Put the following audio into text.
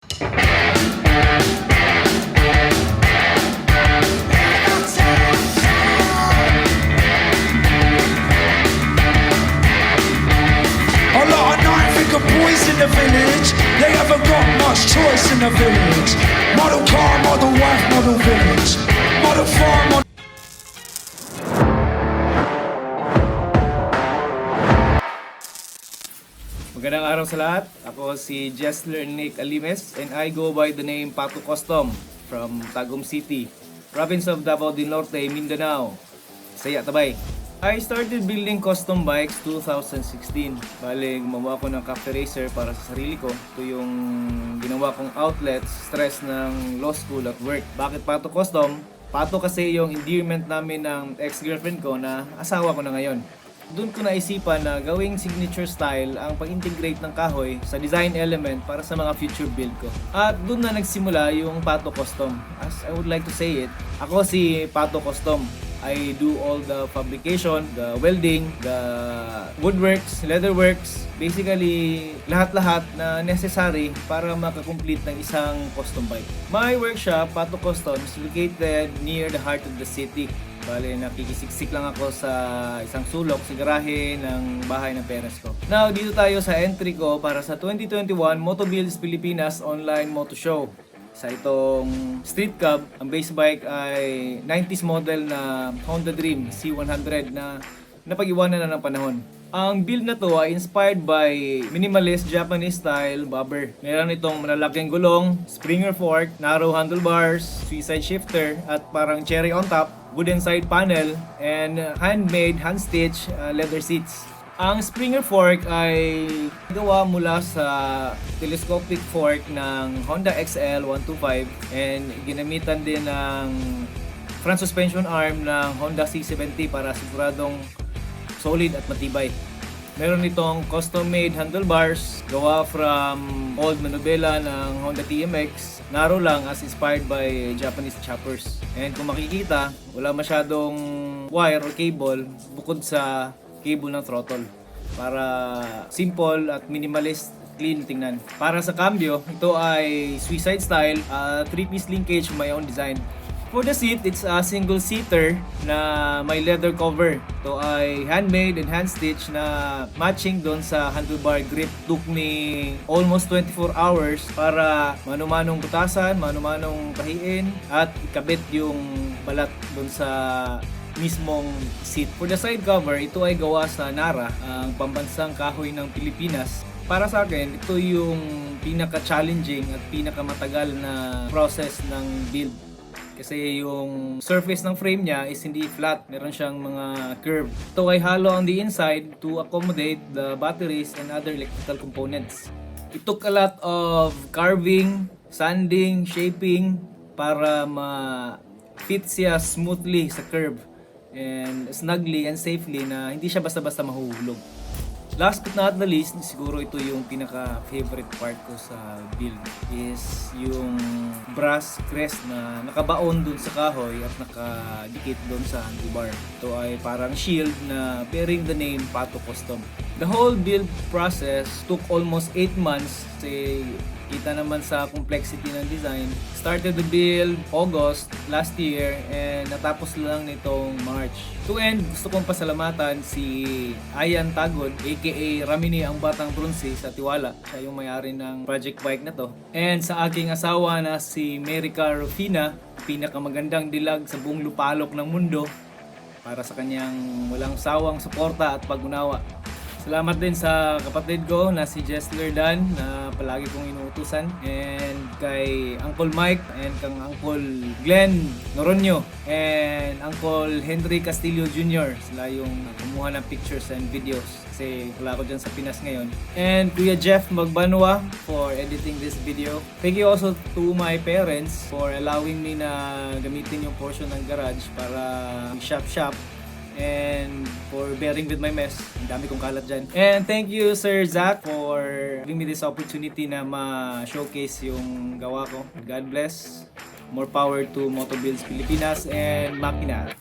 A lot of nine-finger boys in the village. They haven't got much choice in the village. Model car, model wife, model village. Model farm, model... Magandang araw sa lahat. Ako si Jessler Nick Alimes and I go by the name Pato Custom from Tagum City, province of Davao del Norte, Mindanao, Saya, Tabay. I started building custom bikes 2016. Bale, gumawa ako ng cafe racer para sa sarili ko. Ito yung ginawa kong outlet, stress ng law school at work. Bakit Pato Custom? Pato kasi yung endearment namin ng ex-girlfriend ko na asawa ko na ngayon. Doon ko naisipan na gawing signature style ang pag-integrate ng kahoy sa design element para sa mga future build ko. At doon na nagsimula yung Pato Custom. As I would like to say it, ako si Pato Custom. I do all the fabrication, the welding, the woodworks, leatherworks, basically lahat-lahat na necessary para makakomplete ng isang custom bike. My workshop, Pato Custom, is located near the heart of the city. Bale, nakikisiksik lang ako sa isang sulok sa garahe ng bahay ng parents ko. Now, dito tayo sa entry ko para sa 2021 Motobuilds Pilipinas Online Moto Show. Sa itong street cab, ang base bike ay 90s model na Honda Dream C100 na napag-iwanan na ng panahon. Ang build na to ay inspired by minimalist Japanese style bobber. Meron itong malalaking gulong, springer fork, narrow handlebars, suicide shifter, at parang cherry on top, wooden side panel, and handmade, hand-stitched leather seats. Ang springer fork ay gawa mula sa telescopic fork ng Honda XL 125 and ginamitan din ng front suspension arm ng Honda C70 para siguradong solid at matibay. Meron itong custom-made handlebars gawa from old manubela ng Honda TMX. Narrow lang as inspired by Japanese choppers. And kung makikita, wala masyadong wire or cable bukod sa cable ng throttle para simple at minimalist, clean tingnan. Para sa cambio, ito ay suicide style, 3-piece linkage, my own design. For the seat, it's a single seater na may leather cover. Ito ay handmade and hand-stitched na matching doon sa handlebar grip. Took me almost 24 hours para mano-manong butasan, mano-manong kahiin at ikabit yung balat doon sa mismong seat. For the side cover, ito ay gawa sa Nara, ang pambansang kahoy ng Pilipinas. Para sa akin, ito yung pinaka-challenging at pinaka-matagal na process ng build. Kasi yung surface ng frame niya is hindi flat, meron siyang mga curve. Ito ay hollow on the inside to accommodate the batteries and other electrical components. It took a lot of carving, sanding, shaping para ma-fit siya smoothly sa curve and snugly and safely na hindi siya basta-basta mahuhulog. Last but not the least, siguro ito yung pinaka-favorite part ko sa build is yung brass crest na nakabaon dun sa kahoy at nakadikit dun sa handlebar. Ito ay parang shield na bearing the name Pato Custom. The whole build process took almost 8 months kasi kita naman sa complexity ng design. Started the build August last year and natapos lang nitong March. To end, gusto kong pasalamatan si Ayan Tagod aka Ramini ang Batang Bronze sa Tiwala. Siya yung may-ari ng project bike na to. And sa aking asawa na si Merica Rufina, pinakamagandang dilag sa buong lupalok ng mundo para sa kanyang walang sawang suporta at pag-unawa. Salamat din sa kapatid ko na si Jessler Dan na palagi kong inuutusan, and kay Uncle Mike and kang Uncle Glenn Noronio and Uncle Henry Castillo Jr. Sila yung kumuha ng pictures and videos kasi wala ko dyan sa Pinas ngayon. And Kuya Jeff Magbanwa for editing this video. Thank you also to my parents for allowing me na gamitin yung portion ng garage para shop and for bearing with my mess. Ang dami kong kalat dyan. And thank you Sir Zach for giving me this opportunity na ma-showcase yung gawa ko. God bless. More power to Motobuilds Pilipinas and Makina.